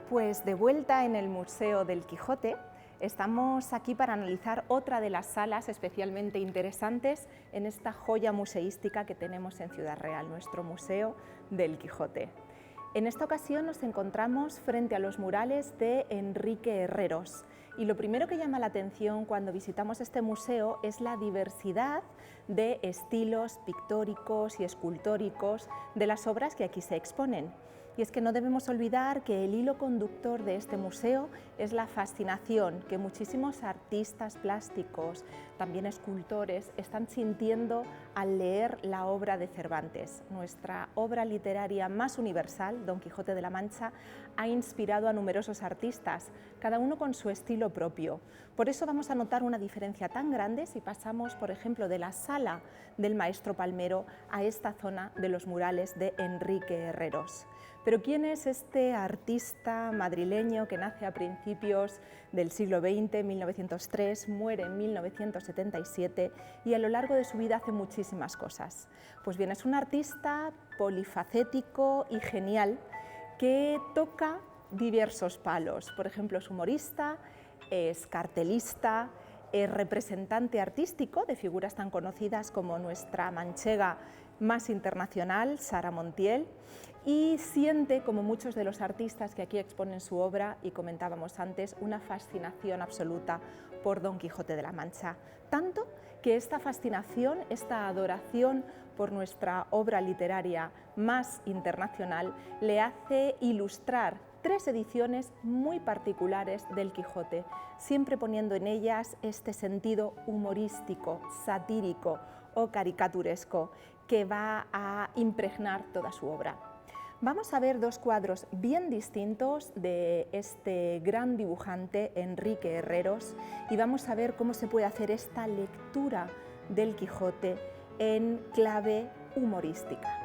Pues de vuelta en el Museo del Quijote, estamos aquí para analizar otra de las salas especialmente interesantes en esta joya museística que tenemos en Ciudad Real, nuestro Museo del Quijote. En esta ocasión nos encontramos frente a los murales de Enrique Herreros y lo primero que llama la atención cuando visitamos este museo es la diversidad de estilos pictóricos y escultóricos de las obras que aquí se exponen. Y es que no debemos olvidar que el hilo conductor de este museo es la fascinación que muchísimos artistas plásticos, también escultores, están sintiendo al leer la obra de Cervantes. Nuestra obra literaria más universal, Don Quijote de la Mancha, ha inspirado a numerosos artistas, cada uno con su estilo propio. Por eso vamos a notar una diferencia tan grande si pasamos, por ejemplo, de la sala del Maestro Palmero a esta zona de los murales de Enrique Herreros. Pero ¿quién es este artista madrileño que nace a principios del siglo XX, 1903, muere en 1977 y a lo largo de su vida hace muchísimas cosas? Pues bien, es un artista polifacético y genial que toca diversos palos. Por ejemplo, es humorista, es cartelista, es representante artístico de figuras tan conocidas como nuestra manchega más internacional, Sara Montiel, y siente, como muchos de los artistas que aquí exponen su obra, y comentábamos antes, una fascinación absoluta por Don Quijote de la Mancha. Tanto que esta fascinación, esta adoración por nuestra obra literaria más internacional, le hace ilustrar 3 ediciones muy particulares del Quijote, siempre poniendo en ellas este sentido humorístico, satírico o caricaturesco que va a impregnar toda su obra. Vamos a ver 2 cuadros bien distintos de este gran dibujante Enrique Herreros y vamos a ver cómo se puede hacer esta lectura del Quijote en clave humorística.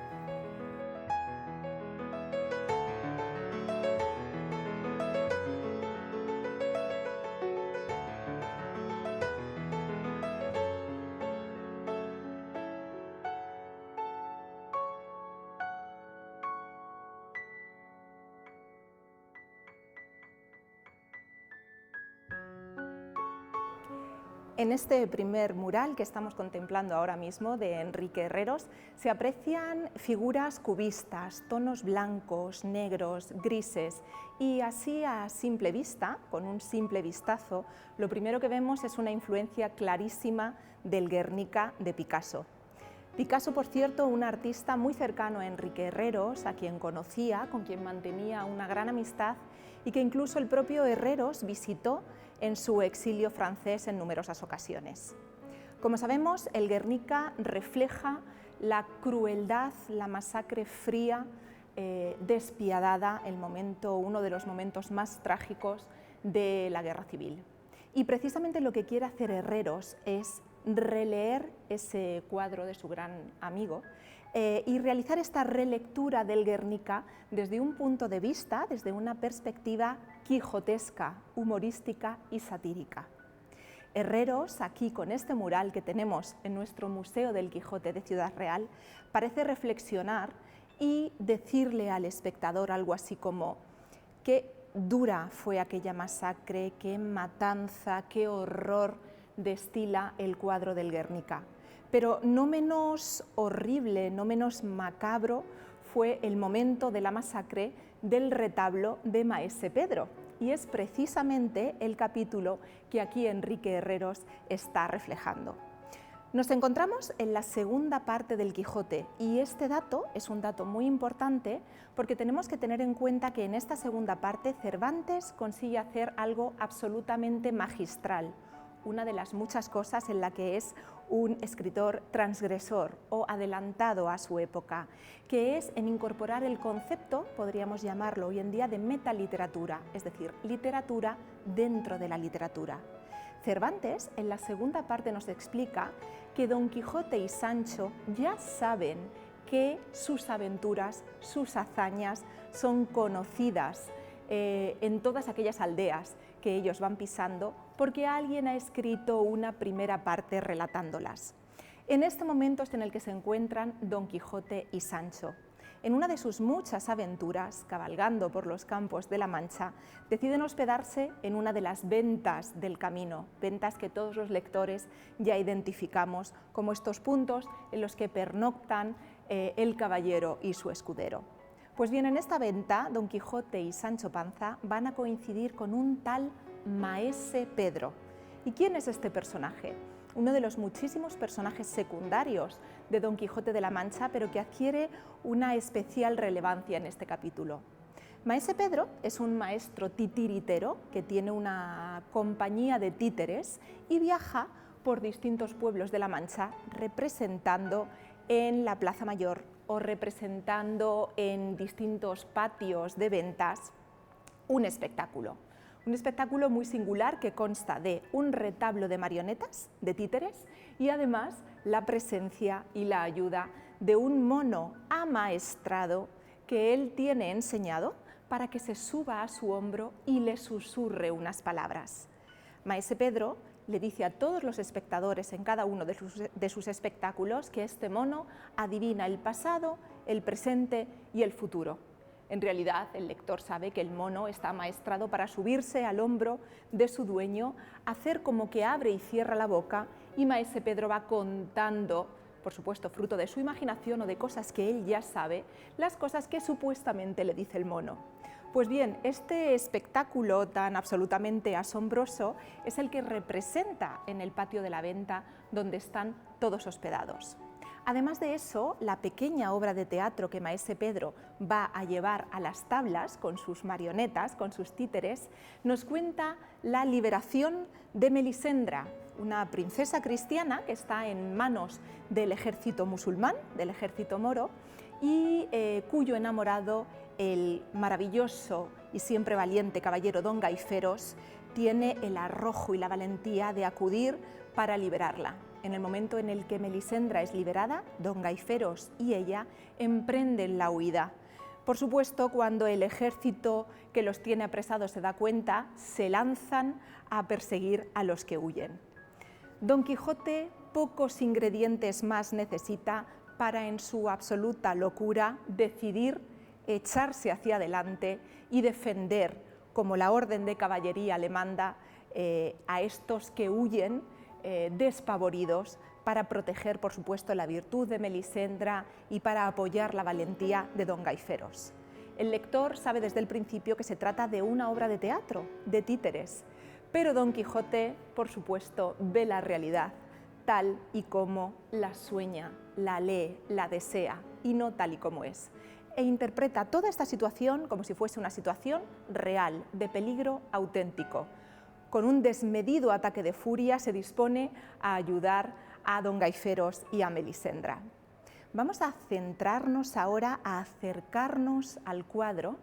En este primer mural que estamos contemplando ahora mismo de Enrique Herreros se aprecian figuras cubistas, tonos blancos, negros, grises y así a simple vista, con un simple vistazo, lo primero que vemos es una influencia clarísima del Guernica de Picasso. Picasso, por cierto, un artista muy cercano a Enrique Herreros, a quien conocía, con quien mantenía una gran amistad y que incluso el propio Herreros visitó en su exilio francés en numerosas ocasiones. Como sabemos, el Guernica refleja la crueldad, la masacre fría, despiadada, uno de los momentos más trágicos de la Guerra Civil. Y precisamente lo que quiere hacer Herreros es releer ese cuadro de su gran amigo y realizar esta relectura del Guernica desde un punto de vista, desde una perspectiva quijotesca, humorística y satírica. Herreros, aquí con este mural que tenemos en nuestro Museo del Quijote de Ciudad Real, parece reflexionar y decirle al espectador algo así como: qué dura fue aquella masacre, qué matanza, qué horror destila el cuadro del Guernica. Pero no menos horrible, no menos macabro fue el momento de la masacre del retablo de Maese Pedro. Y es precisamente el capítulo que aquí Enrique Herreros está reflejando. Nos encontramos en la segunda parte del Quijote y este dato es un dato muy importante porque tenemos que tener en cuenta que en esta segunda parte Cervantes consigue hacer algo absolutamente magistral, una de las muchas cosas en la que es un escritor transgresor o adelantado a su época, que es en incorporar el concepto, podríamos llamarlo hoy en día, de metaliteratura, es decir, literatura dentro de la literatura. Cervantes, en la segunda parte, nos explica que Don Quijote y Sancho ya saben que sus aventuras, sus hazañas son conocidas en todas aquellas aldeas que ellos van pisando porque alguien ha escrito una primera parte relatándolas. En este momento es en el que se encuentran Don Quijote y Sancho. en una de sus muchas aventuras, cabalgando por los campos de la Mancha, deciden hospedarse en una de las ventas del camino, ventas que todos los lectores ya identificamos como estos puntos en los que pernoctan el caballero y su escudero. Pues bien, en esta venta, Don Quijote y Sancho Panza van a coincidir con un tal Maese Pedro. ¿Y quién es este personaje? Uno de los muchísimos personajes secundarios de Don Quijote de la Mancha, pero que adquiere una especial relevancia en este capítulo. Maese Pedro es un maestro titiritero que tiene una compañía de títeres y viaja por distintos pueblos de la Mancha representando en la Plaza Mayor o representando en distintos patios de ventas un espectáculo. Un espectáculo muy singular que consta de un retablo de marionetas, de títeres, y además la presencia y la ayuda de un mono amaestrado que él tiene enseñado para que se suba a su hombro y le susurre unas palabras. Maese Pedro le dice a todos los espectadores en cada uno de sus espectáculos que este mono adivina el pasado, el presente y el futuro. En realidad, el lector sabe que el mono está amaestrado para subirse al hombro de su dueño, hacer como que abre y cierra la boca, y Maese Pedro va contando, por supuesto, fruto de su imaginación o de cosas que él ya sabe, las cosas que supuestamente le dice el mono. Pues bien, este espectáculo tan absolutamente asombroso es el que representa en el patio de la venta donde están todos hospedados. Además de eso, la pequeña obra de teatro que Maese Pedro va a llevar a las tablas con sus marionetas, con sus títeres, nos cuenta la liberación de Melisendra, una princesa cristiana que está en manos del ejército musulmán, del ejército moro, y cuyo enamorado, el maravilloso y siempre valiente caballero Don Gaiferos, tiene el arrojo y la valentía de acudir para liberarla. En el momento en el que Melisendra es liberada, Don Gaiferos y ella emprenden la huida. Por supuesto, cuando el ejército que los tiene apresados se da cuenta, se lanzan a perseguir a los que huyen. Don Quijote pocos ingredientes más necesita para, en su absoluta locura, decidir echarse hacia adelante y defender, como la orden de caballería le manda, a estos que huyen despavoridos, para proteger, por supuesto, la virtud de Melisendra y para apoyar la valentía de Don Gaiferos. El lector sabe desde el principio que se trata de una obra de teatro, de títeres, pero Don Quijote, por supuesto, ve la realidad tal y como la sueña, la lee, la desea, y no tal y como es. E interpreta toda esta situación como si fuese una situación real, de peligro auténtico. Con un desmedido ataque de furia se dispone a ayudar a Don Gaiferos y a Melisendra. Vamos a centrarnos ahora, a acercarnos al cuadro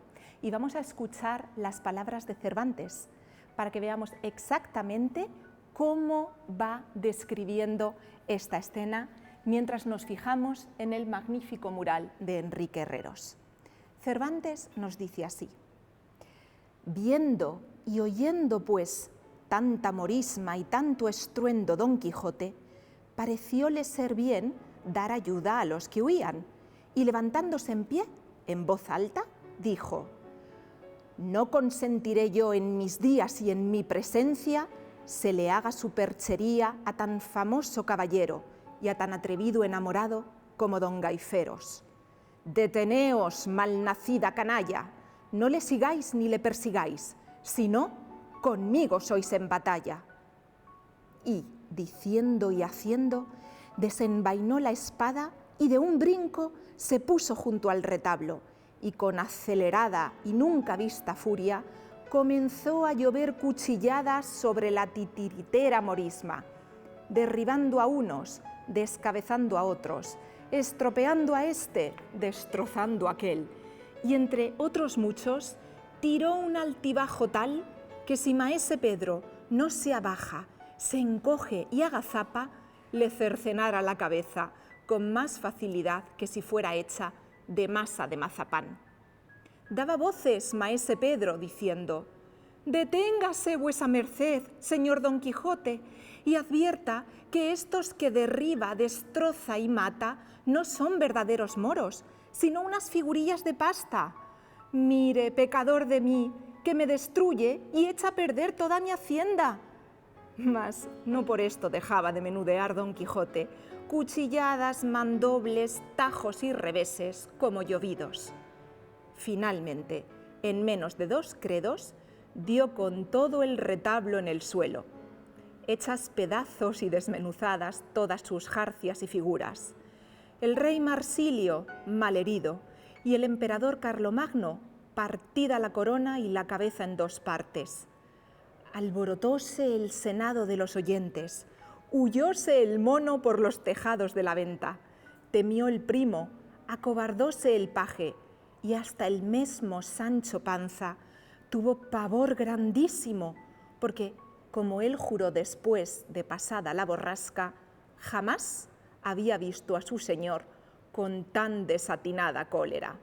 y vamos a escuchar las palabras de Cervantes para que veamos exactamente cómo va describiendo esta escena mientras nos fijamos en el magnífico mural de Enrique Herreros. Cervantes nos dice así: viendo y oyendo pues tanta morisma y tanto estruendo Don Quijote, parecióle ser bien dar ayuda a los que huían, y levantándose en pie, en voz alta, dijo: no consentiré yo en mis días y en mi presencia se le haga superchería a tan famoso caballero y a tan atrevido enamorado como Don Gaiferos. Deteneos, malnacida canalla, no le sigáis ni le persigáis, sino conmigo sois en batalla. Y, diciendo y haciendo, desenvainó la espada y de un brinco se puso junto al retablo y con acelerada y nunca vista furia comenzó a llover cuchilladas sobre la titiritera morisma, derribando a unos, descabezando a otros, estropeando a este, destrozando a aquel, y entre otros muchos tiró un altibajo tal que si Maese Pedro no se abaja, se encoge y agazapa, le cercenara la cabeza con más facilidad que si fuera hecha de masa de mazapán. Daba voces Maese Pedro diciendo: deténgase vuesa merced, señor Don Quijote, y advierta que estos que derriba, destroza y mata no son verdaderos moros, sino unas figurillas de pasta. Mire, pecador de mí, que me destruye y echa a perder toda mi hacienda. Mas no por esto dejaba de menudear Don Quijote, cuchilladas, mandobles, tajos y reveses como llovidos. Finalmente, en menos de 2 credos, dio con todo el retablo en el suelo, hechas pedazos y desmenuzadas todas sus jarcias y figuras. El rey Marsilio, malherido, y el emperador Carlomagno, partida la corona y la cabeza en 2 partes. Alborotóse el senado de los oyentes, huyóse el mono por los tejados de la venta, temió el primo, acobardóse el paje, y hasta el mesmo Sancho Panza tuvo pavor grandísimo, porque, como él juró después de pasada la borrasca, jamás había visto a su señor con tan desatinada cólera.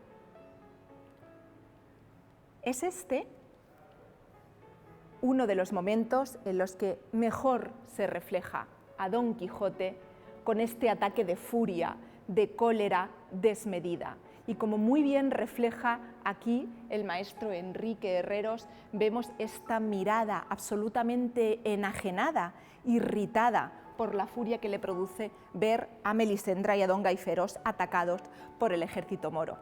Es este uno de los momentos en los que mejor se refleja a Don Quijote con este ataque de furia, de cólera desmedida. Y como muy bien refleja aquí el maestro Enrique Herreros, vemos esta mirada absolutamente enajenada, irritada por la furia que le produce ver a Melisendra y a Don Gaiferos atacados por el ejército moro.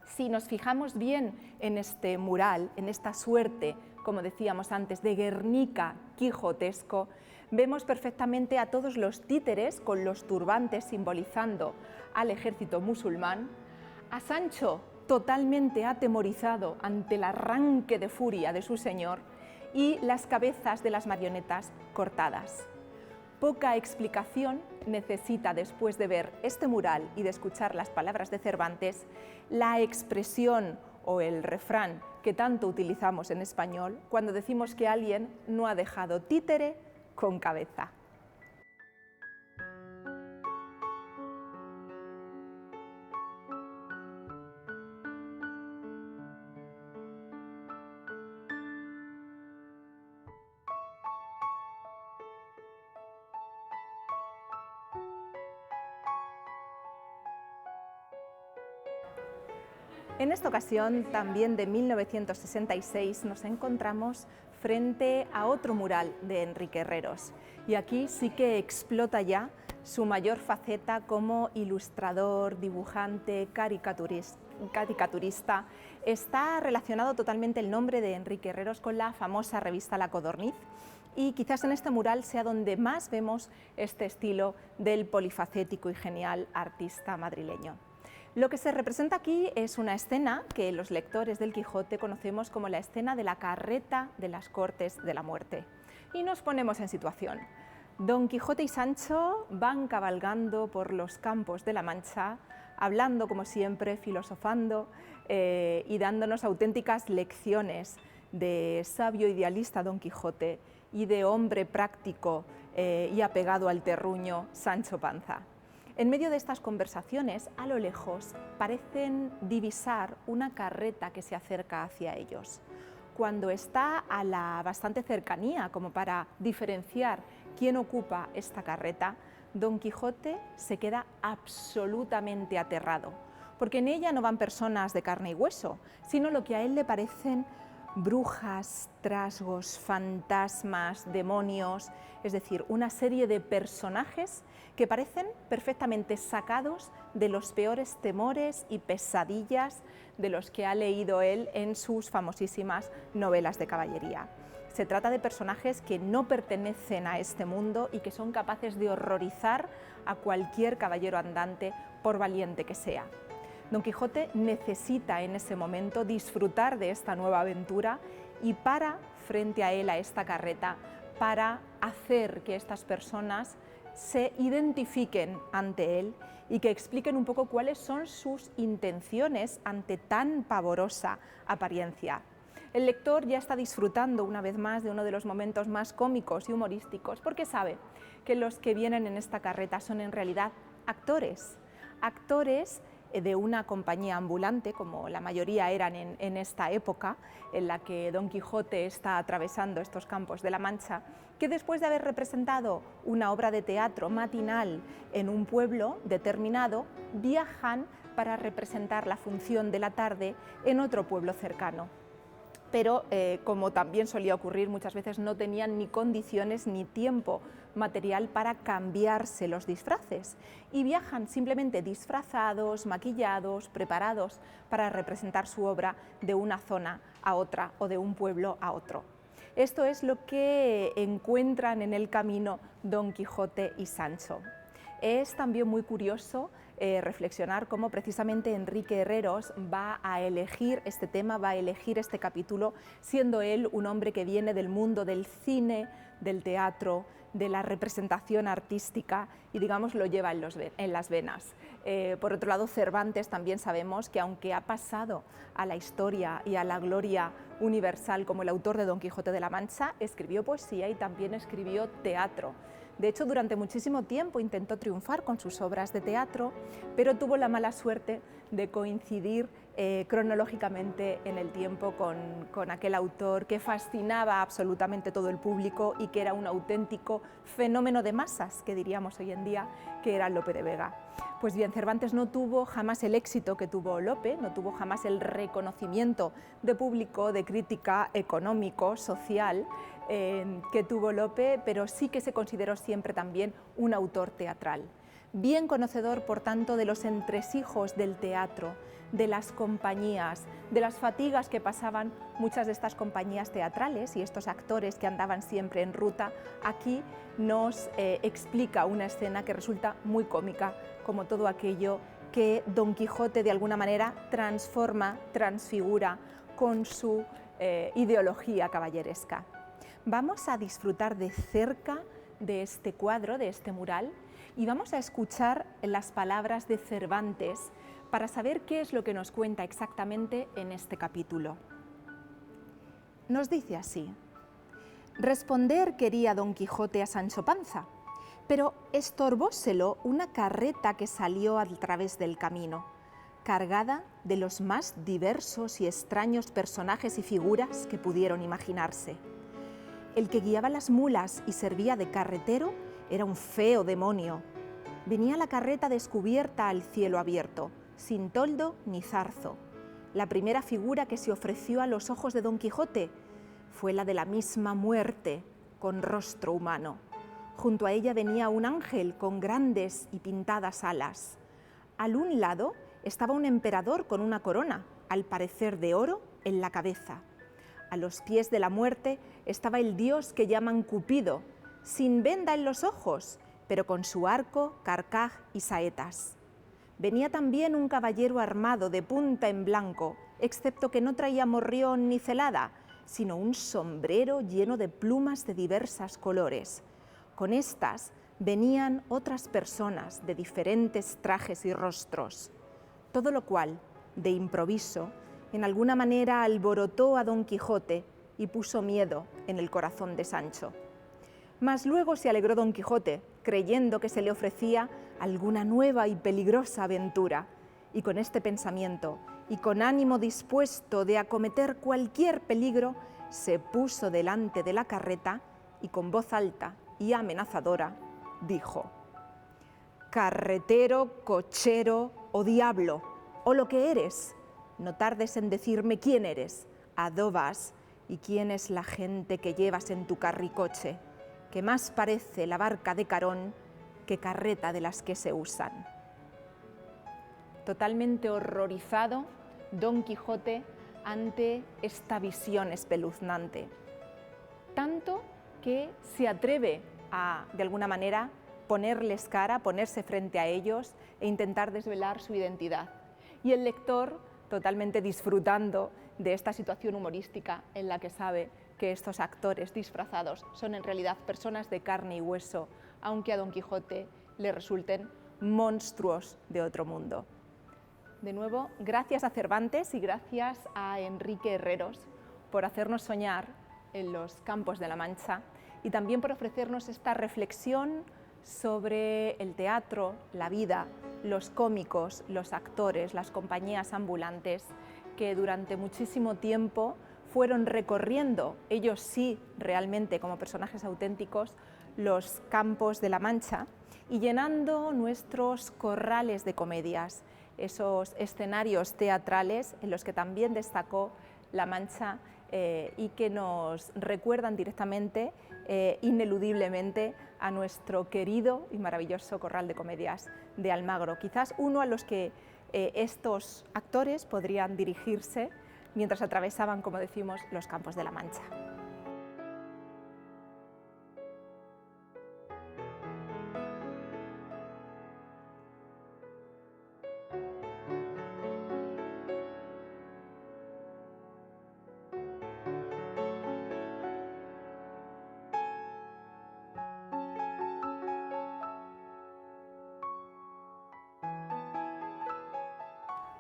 Si nos fijamos bien en este mural, en esta suerte, como decíamos antes, de Guernica quijotesco, vemos perfectamente a todos los títeres con los turbantes simbolizando al ejército musulmán, a Sancho totalmente atemorizado ante el arranque de furia de su señor y las cabezas de las marionetas cortadas. Poca explicación necesita, después de ver este mural y de escuchar las palabras de Cervantes, la expresión o el refrán que tanto utilizamos en español cuando decimos que alguien no ha dejado títere con cabeza. En esta ocasión, también de 1966, nos encontramos frente a otro mural de Enrique Herreros. Y aquí sí que explota ya su mayor faceta como ilustrador, dibujante, caricaturista. Está relacionado totalmente el nombre de Enrique Herreros con la famosa revista La Codorniz. Y quizás en este mural sea donde más vemos este estilo del polifacético y genial artista madrileño. Lo que se representa aquí es una escena que los lectores del Quijote conocemos como la escena de la carreta de las Cortes de la Muerte. Y nos ponemos en situación. Don Quijote y Sancho van cabalgando por los campos de la Mancha, hablando como siempre, filosofando y dándonos auténticas lecciones de sabio idealista Don Quijote y de hombre práctico y apegado al terruño Sancho Panza. En medio de estas conversaciones, a lo lejos, parecen divisar una carreta que se acerca hacia ellos. Cuando está a la bastante cercanía, como para diferenciar quién ocupa esta carreta, Don Quijote se queda absolutamente aterrado, porque en ella no van personas de carne y hueso, sino lo que a él le parecen brujas, trasgos, fantasmas, demonios, es decir, una serie de personajes que parecen perfectamente sacados de los peores temores y pesadillas de los que ha leído él en sus famosísimas novelas de caballería. Se trata de personajes que no pertenecen a este mundo y que son capaces de horrorizar a cualquier caballero andante, por valiente que sea. Don Quijote necesita en ese momento disfrutar de esta nueva aventura y para frente a él, a esta carreta, para hacer que estas personas se identifiquen ante él y que expliquen un poco cuáles son sus intenciones ante tan pavorosa apariencia. El lector ya está disfrutando una vez más de uno de los momentos más cómicos y humorísticos, porque sabe que los que vienen en esta carreta son en realidad actores de una compañía ambulante, como la mayoría eran en esta época en la que Don Quijote está atravesando estos campos de la Mancha, que después de haber representado una obra de teatro matinal en un pueblo determinado, viajan para representar la función de la tarde en otro pueblo cercano. Pero, como también solía ocurrir, muchas veces no tenían ni condiciones ni tiempo material para cambiarse los disfraces y viajan simplemente disfrazados, maquillados, preparados para representar su obra de una zona a otra o de un pueblo a otro. Esto es lo que encuentran en el camino Don Quijote y Sancho. Es también muy curioso reflexionar cómo precisamente Enrique Herreros va a elegir este tema, va a elegir este capítulo, siendo él un hombre que viene del mundo del cine, del teatro, de la representación artística y, digamos, lo lleva en las venas. Por otro lado, Cervantes también sabemos que, aunque ha pasado a la historia y a la gloria universal como el autor de Don Quijote de la Mancha, escribió poesía y también escribió teatro. De hecho, durante muchísimo tiempo intentó triunfar con sus obras de teatro, pero tuvo la mala suerte de coincidir cronológicamente en el tiempo con aquel autor que fascinaba absolutamente todo el público y que era un auténtico fenómeno de masas, que diríamos hoy en día, que era Lope de Vega. Pues bien, Cervantes no tuvo jamás el éxito que tuvo Lope, no tuvo jamás el reconocimiento de público, de crítica, económico, social, que tuvo Lope, pero sí que se consideró siempre también un autor teatral. Bien conocedor, por tanto, de los entresijos del teatro, de las compañías, de las fatigas que pasaban muchas de estas compañías teatrales y estos actores que andaban siempre en ruta, aquí nos explica una escena que resulta muy cómica, como todo aquello que Don Quijote de alguna manera transforma, transfigura con su ideología caballeresca. Vamos a disfrutar de cerca de este cuadro, de este mural, y vamos a escuchar las palabras de Cervantes para saber qué es lo que nos cuenta exactamente en este capítulo. Nos dice así: responder quería Don Quijote a Sancho Panza, pero estorbóselo una carreta que salió a través del camino, cargada de los más diversos y extraños personajes y figuras que pudieron imaginarse. El que guiaba las mulas y servía de carretero era un feo demonio. Venía la carreta descubierta al cielo abierto, sin toldo ni zarzo. La primera figura que se ofreció a los ojos de Don Quijote fue la de la misma muerte, con rostro humano. Junto a ella venía un ángel con grandes y pintadas alas. Al un lado estaba un emperador con una corona, al parecer de oro, en la cabeza. A los pies de la muerte estaba el dios que llaman Cupido, sin venda en los ojos, pero con su arco, carcaj y saetas. Venía también un caballero armado de punta en blanco, excepto que no traía morrión ni celada, sino un sombrero lleno de plumas de diversos colores. Con estas venían otras personas de diferentes trajes y rostros, todo lo cual, de improviso, en alguna manera alborotó a Don Quijote y puso miedo en el corazón de Sancho. Mas luego se alegró Don Quijote, creyendo que se le ofrecía alguna nueva y peligrosa aventura, y con este pensamiento, y con ánimo dispuesto de acometer cualquier peligro, se puso delante de la carreta y con voz alta y amenazadora dijo: «Carretero, cochero o diablo, o lo que eres, no tardes en decirme quién eres, a dó vas y quién es la gente que llevas en tu carricoche, que más parece la barca de Carón que carreta de las que se usan». Totalmente horrorizado, Don Quijote ante esta visión espeluznante, tanto que se atreve a, de alguna manera, ponerles cara, ponerse frente a ellos e intentar desvelar su identidad. Y el lector, totalmente disfrutando de esta situación humorística en la que sabe que estos actores disfrazados son en realidad personas de carne y hueso, aunque a Don Quijote le resulten monstruos de otro mundo. De nuevo, gracias a Cervantes y gracias a Enrique Herreros por hacernos soñar en los campos de la Mancha y también por ofrecernos esta reflexión sobre el teatro, la vida, los cómicos, los actores, las compañías ambulantes que durante muchísimo tiempo fueron recorriendo, ellos sí, realmente como personajes auténticos, los campos de la Mancha y llenando nuestros corrales de comedias. esos escenarios teatrales en los que también destacó La Mancha y que nos recuerdan directamente, ineludiblemente, a nuestro querido y maravilloso Corral de Comedias de Almagro, quizás uno a los que estos actores podrían dirigirse mientras atravesaban, como decimos, los campos de La Mancha.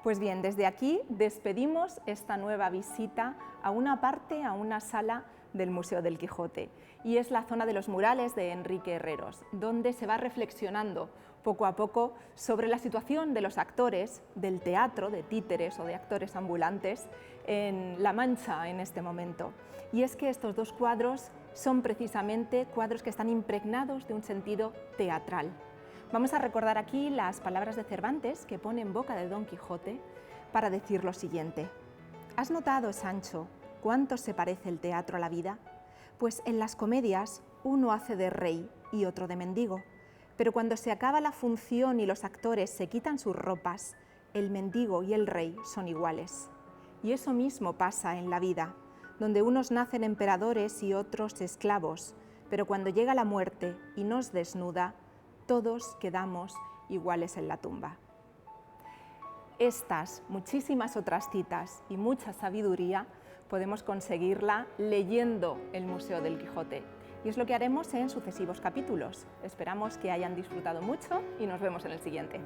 Pues bien, desde aquí despedimos esta nueva visita a una sala del Museo del Quijote, y es la zona de los murales de Enrique Herreros, donde se va reflexionando poco a poco sobre la situación de los actores del teatro, de títeres o de actores ambulantes en La Mancha en este momento. Y es que estos dos cuadros son precisamente cuadros que están impregnados de un sentido teatral. Vamos a recordar aquí las palabras de Cervantes que pone en boca de Don Quijote para decir lo siguiente: ¿Has notado, Sancho, cuánto se parece el teatro a la vida? Pues en las comedias uno hace de rey y otro de mendigo, pero cuando se acaba la función y los actores se quitan sus ropas, el mendigo y el rey son iguales. Y eso mismo pasa en la vida, donde unos nacen emperadores y otros esclavos, pero cuando llega la muerte y nos desnuda, todos quedamos iguales en la tumba. Estas, muchísimas otras citas y mucha sabiduría podemos conseguirla leyendo el Museo del Quijote. Y es lo que haremos en sucesivos capítulos. Esperamos que hayan disfrutado mucho y nos vemos en el siguiente.